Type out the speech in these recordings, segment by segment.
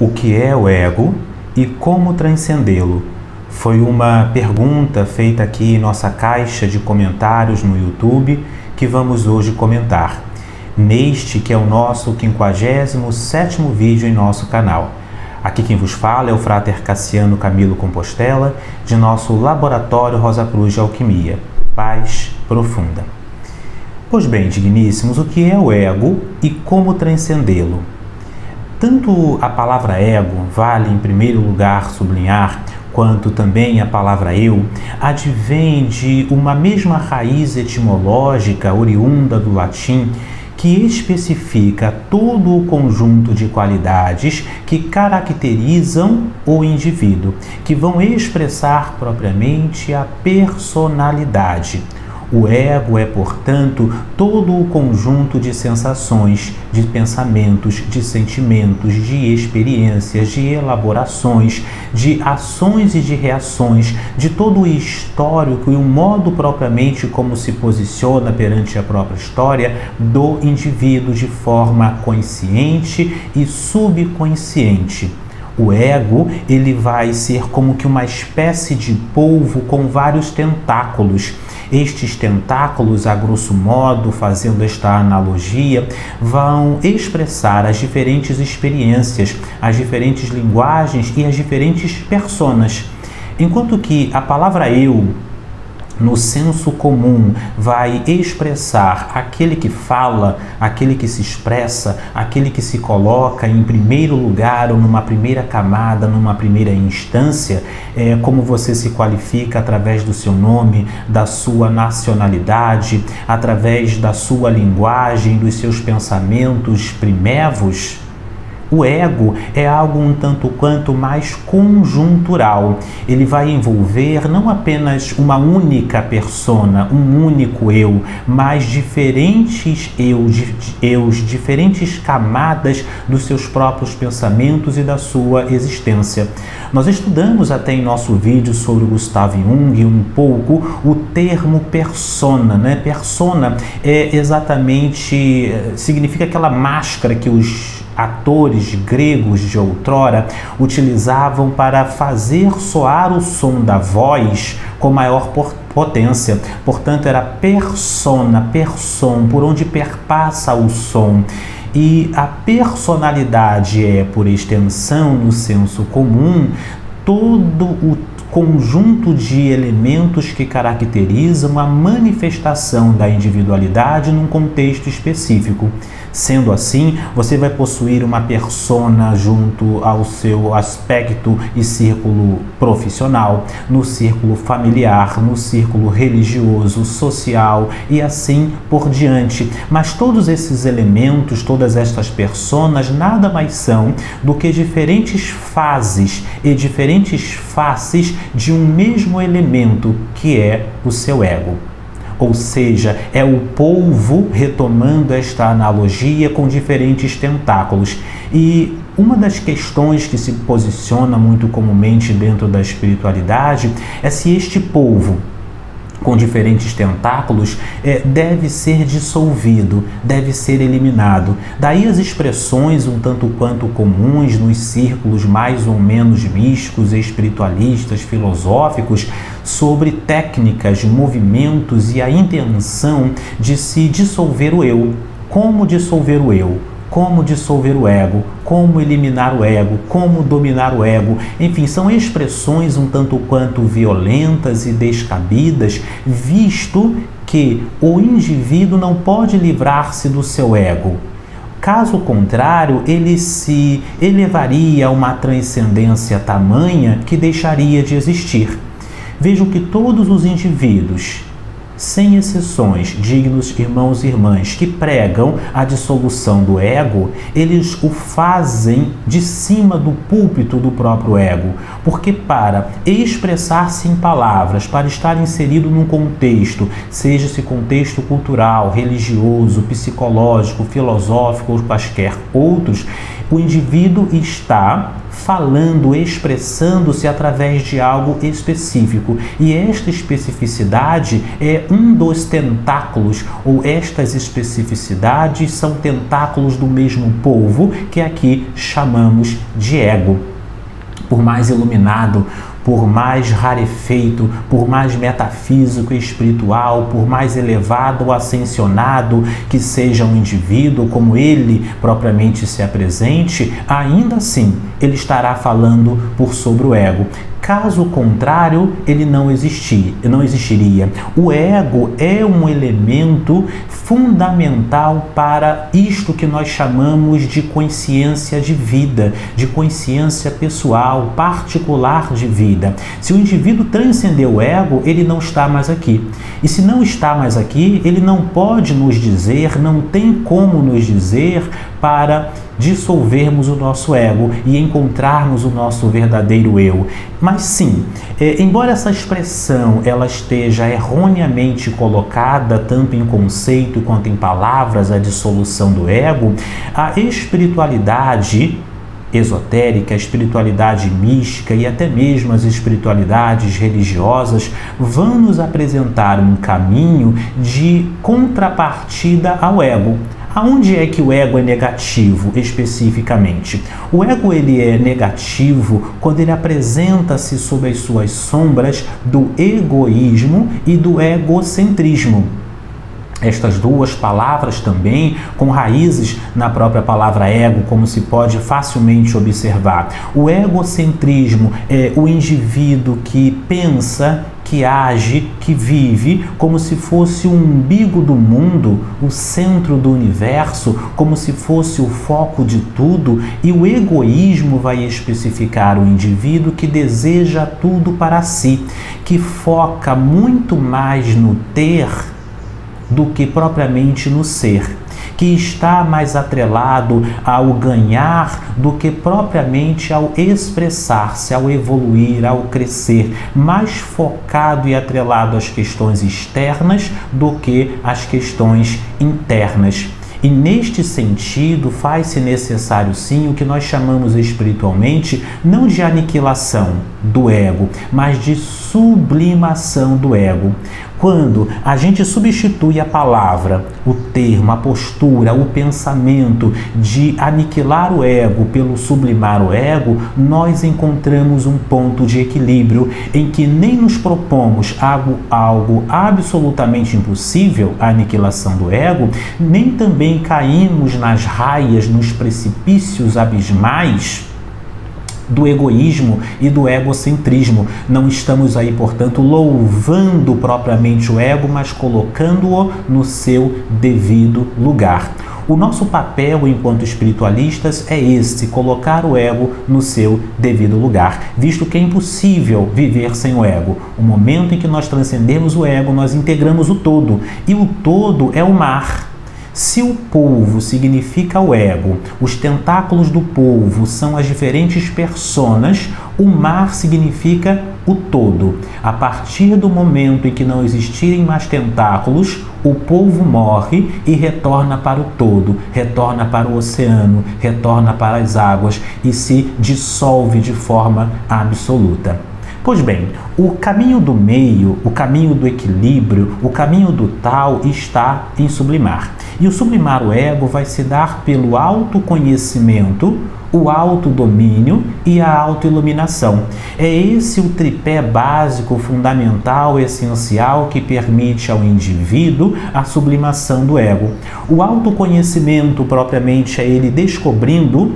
O que é o ego e como transcendê-lo? Foi uma pergunta feita aqui em nossa caixa de comentários no YouTube que vamos hoje comentar, neste que é o nosso 57º vídeo em nosso canal. Aqui quem vos fala é o Frater Cassiano Camilo Compostela, de nosso Laboratório Rosa Cruz de Alquimia. Paz profunda. Pois bem, digníssimos, o que é o ego e como transcendê-lo? Tanto a palavra ego vale, em primeiro lugar, sublinhar, quanto também a palavra eu, advém de uma mesma raiz etimológica oriunda do latim que especifica todo o conjunto de qualidades que caracterizam o indivíduo, que vão expressar propriamente a personalidade. O ego é, portanto, todo o conjunto de sensações, de pensamentos, de sentimentos, de experiências, de elaborações, de ações e de reações, de todo o histórico e o modo propriamente como se posiciona perante a própria história do indivíduo de forma consciente e subconsciente. O ego, ele vai ser como que uma espécie de polvo com vários tentáculos. Estes tentáculos, a grosso modo, fazendo esta analogia, vão expressar as diferentes experiências, as diferentes linguagens e as diferentes personas. Enquanto que a palavra eu, no senso comum, vai expressar aquele que fala, aquele que se expressa, aquele que se coloca em primeiro lugar ou numa primeira camada, numa primeira instância, como você se qualifica através do seu nome, da sua nacionalidade, através da sua linguagem, dos seus pensamentos primevos. O ego é algo um tanto quanto mais conjuntural. Ele vai envolver não apenas uma única persona, um único eu, mas diferentes eus, diferentes camadas dos seus próprios pensamentos e da sua existência. Nós estudamos até em nosso vídeo sobre Gustav Jung um pouco o termo persona, né? Persona é exatamente, significa aquela máscara que os atores gregos de outrora utilizavam para fazer soar o som da voz com maior potência. Portanto, era persona, person, por onde perpassa o som. E a personalidade é, por extensão, no senso comum, todo o conjunto de elementos que caracterizam a manifestação da individualidade num contexto específico. Sendo assim, você vai possuir uma persona junto ao seu aspecto e círculo profissional, no círculo familiar, no círculo religioso, social e assim por diante. Mas todos esses elementos, todas estas personas, nada mais são do que diferentes fases e diferentes faces de um mesmo elemento, que é o seu ego. Ou seja, é o polvo, retomando esta analogia, com diferentes tentáculos. E uma das questões que se posiciona muito comumente dentro da espiritualidade é se este polvo, com diferentes tentáculos, deve ser dissolvido, deve ser eliminado. Daí as expressões um tanto quanto comuns nos círculos mais ou menos místicos, espiritualistas, filosóficos, sobre técnicas, movimentos e a intenção de se dissolver o eu. Como dissolver o eu? Como dissolver o ego, como eliminar o ego, como dominar o ego. Enfim, são expressões um tanto quanto violentas e descabidas, visto que o indivíduo não pode livrar-se do seu ego. Caso contrário, ele se elevaria a uma transcendência tamanha que deixaria de existir. Vejam que todos os indivíduos, sem exceções, dignos irmãos e irmãs, que pregam a dissolução do ego, eles o fazem de cima do púlpito do próprio ego, porque para expressar-se em palavras, para estar inserido num contexto, seja esse contexto cultural, religioso, psicológico, filosófico ou quaisquer outros, O indivíduo está falando, expressando-se através de algo específico. E esta especificidade é um dos tentáculos, ou estas especificidades são tentáculos do mesmo polvo que aqui chamamos de ego. Por mais iluminado, por mais rarefeito, por mais metafísico e espiritual, por mais elevado ou ascensionado que seja um indivíduo, como ele propriamente se apresente, ainda assim ele estará falando por sobre o ego. Caso contrário, ele não existiria. O ego é um elemento fundamental para isto que nós chamamos de consciência de vida, de consciência pessoal, particular de vida. Se o indivíduo transcender o ego, ele não está mais aqui. E se não está mais aqui, ele não pode nos dizer, não tem como nos dizer para dissolvermos o nosso ego e encontrarmos o nosso verdadeiro eu. Mas sim, embora essa expressão ela esteja erroneamente colocada tanto em conceito quanto em palavras, a dissolução do ego, a espiritualidade esotérica, a espiritualidade mística e até mesmo as espiritualidades religiosas vão nos apresentar um caminho de contrapartida ao ego. Aonde é que o ego é negativo especificamente? O ego ele é negativo quando ele apresenta-se sob as suas sombras do egoísmo e do egocentrismo. Estas duas palavras também, com raízes na própria palavra ego, como se pode facilmente observar. O egocentrismo é o indivíduo que pensa, que age, que vive como se fosse o umbigo do mundo, o centro do universo, como se fosse o foco de tudo, e o egoísmo vai especificar o indivíduo que deseja tudo para si, que foca muito mais no ter do que propriamente no ser, que está mais atrelado ao ganhar do que propriamente ao expressar-se, ao evoluir, ao crescer, mais focado e atrelado às questões externas do que às questões internas. E neste sentido faz-se necessário sim o que nós chamamos espiritualmente não de aniquilação do ego, mas de sublimação do ego. Quando a gente substitui a palavra, o termo, a postura, o pensamento de aniquilar o ego pelo sublimar o ego, nós encontramos um ponto de equilíbrio em que nem nos propomos algo absolutamente impossível, a aniquilação do ego, nem também caímos nas raias, nos precipícios abismais do egoísmo e do egocentrismo. Não estamos aí, portanto, louvando propriamente o ego, mas colocando-o no seu devido lugar. O nosso papel enquanto espiritualistas é esse, colocar o ego no seu devido lugar, visto que é impossível viver sem o ego. O momento em que nós transcendemos o ego, nós integramos o todo, e o todo é o mar. Se o polvo significa o ego, os tentáculos do polvo são as diferentes personas, o mar significa o todo. A partir do momento em que não existirem mais tentáculos, o polvo morre e retorna para o todo, retorna para o oceano, retorna para as águas e se dissolve de forma absoluta. Pois bem, o caminho do meio, o caminho do equilíbrio, o caminho do tal está em sublimar. E o sublimar o ego vai se dar pelo autoconhecimento, o autodomínio e a autoiluminação. É esse o tripé básico, fundamental, essencial que permite ao indivíduo a sublimação do ego. O autoconhecimento propriamente é ele descobrindo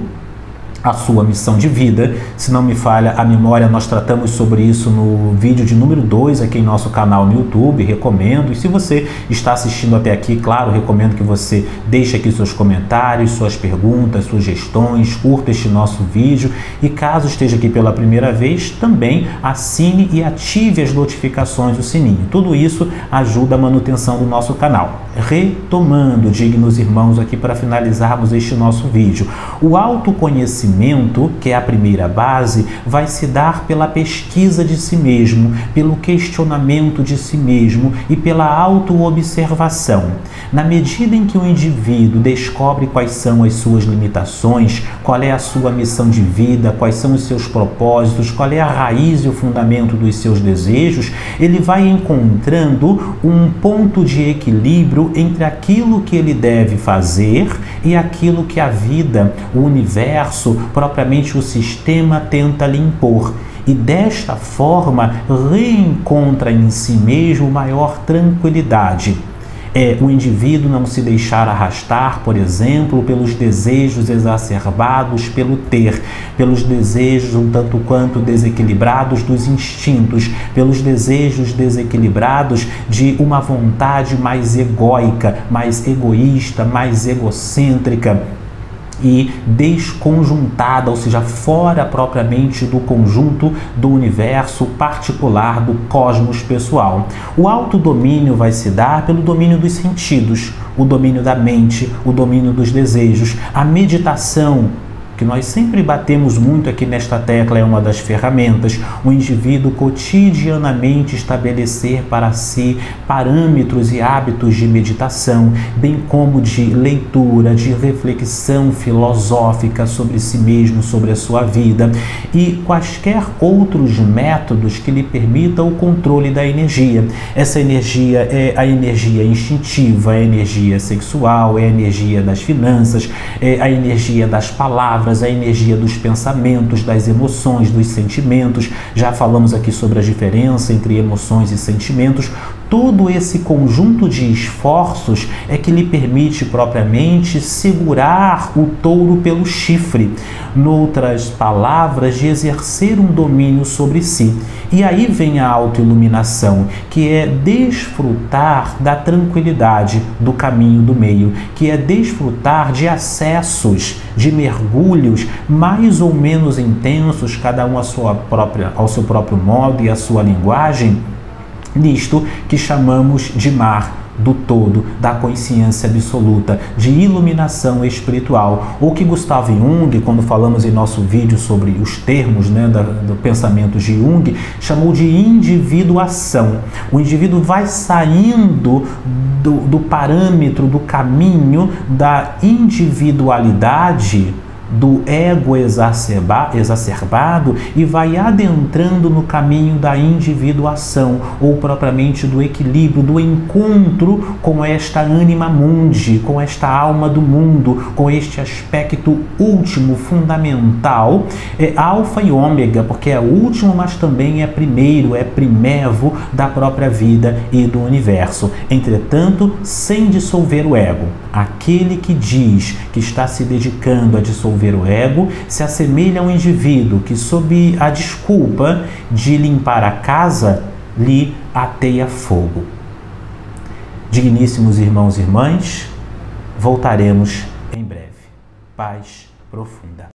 a sua missão de vida. Se não me falha a memória, nós tratamos sobre isso no vídeo de número 2 aqui em nosso canal no YouTube, recomendo. E se você está assistindo até aqui, claro, recomendo que você deixe aqui seus comentários, suas perguntas, sugestões, curta este nosso vídeo e caso esteja aqui pela primeira vez, também assine e ative as notificações do sininho. Tudo isso ajuda a manutenção do nosso canal. Retomando, dignos irmãos, aqui para finalizarmos este nosso vídeo, o autoconhecimento autoconhecimento, que é a primeira base, vai se dar pela pesquisa de si mesmo, pelo questionamento de si mesmo e pela autoobservação. Na medida em que o indivíduo descobre quais são as suas limitações, qual é a sua missão de vida, quais são os seus propósitos, qual é a raiz e o fundamento dos seus desejos, ele vai encontrando um ponto de equilíbrio entre aquilo que ele deve fazer e aquilo que a vida, o universo, propriamente o sistema tenta lhe impor. E desta forma reencontra em si mesmo maior tranquilidade. O indivíduo não se deixar arrastar, por exemplo, pelos desejos exacerbados pelo ter, pelos desejos um tanto quanto desequilibrados dos instintos, pelos desejos desequilibrados de uma vontade mais egóica, mais egoísta, mais egocêntrica e desconjuntada, ou seja, fora propriamente do conjunto do universo particular, do cosmos pessoal. O autodomínio vai se dar pelo domínio dos sentidos, o domínio da mente, o domínio dos desejos, a meditação, que nós sempre batemos muito aqui nesta tecla, é uma das ferramentas. O indivíduo cotidianamente estabelecer para si parâmetros e hábitos de meditação, bem como de leitura, de reflexão filosófica sobre si mesmo, sobre a sua vida e quaisquer outros métodos que lhe permitam o controle da energia. Essa energia é a energia instintiva, é a energia sexual, é a energia das finanças, é a energia das palavras, a energia dos pensamentos, das emoções, dos sentimentos. Já falamos aqui sobre a diferença entre emoções e sentimentos. Todo esse conjunto de esforços é que lhe permite propriamente segurar o touro pelo chifre, noutras palavras, de exercer um domínio sobre si. E aí vem a autoiluminação, que é desfrutar da tranquilidade do caminho do meio, que é desfrutar de acessos, de mergulhos mais ou menos intensos, cada um ao seu próprio modo e à sua linguagem, nisto que chamamos de mar do todo, da consciência absoluta, de iluminação espiritual, ou que Gustav Jung, quando falamos em nosso vídeo sobre os termos do pensamento de Jung, chamou de individuação. O indivíduo vai saindo do parâmetro, do caminho da individualidade, do ego exacerbado e vai adentrando no caminho da individuação, ou propriamente do equilíbrio, do encontro com esta anima mundi, com esta alma do mundo, com este aspecto último, fundamental, alfa e ômega, porque é último, mas também é primeiro, é primevo da própria vida e do universo. Entretanto, sem dissolver o ego. Aquele que diz que está se dedicando a dissolver o ego se assemelha a um indivíduo que, sob a desculpa de limpar a casa, lhe ateia fogo. Digníssimos irmãos e irmãs, voltaremos em breve. Paz profunda.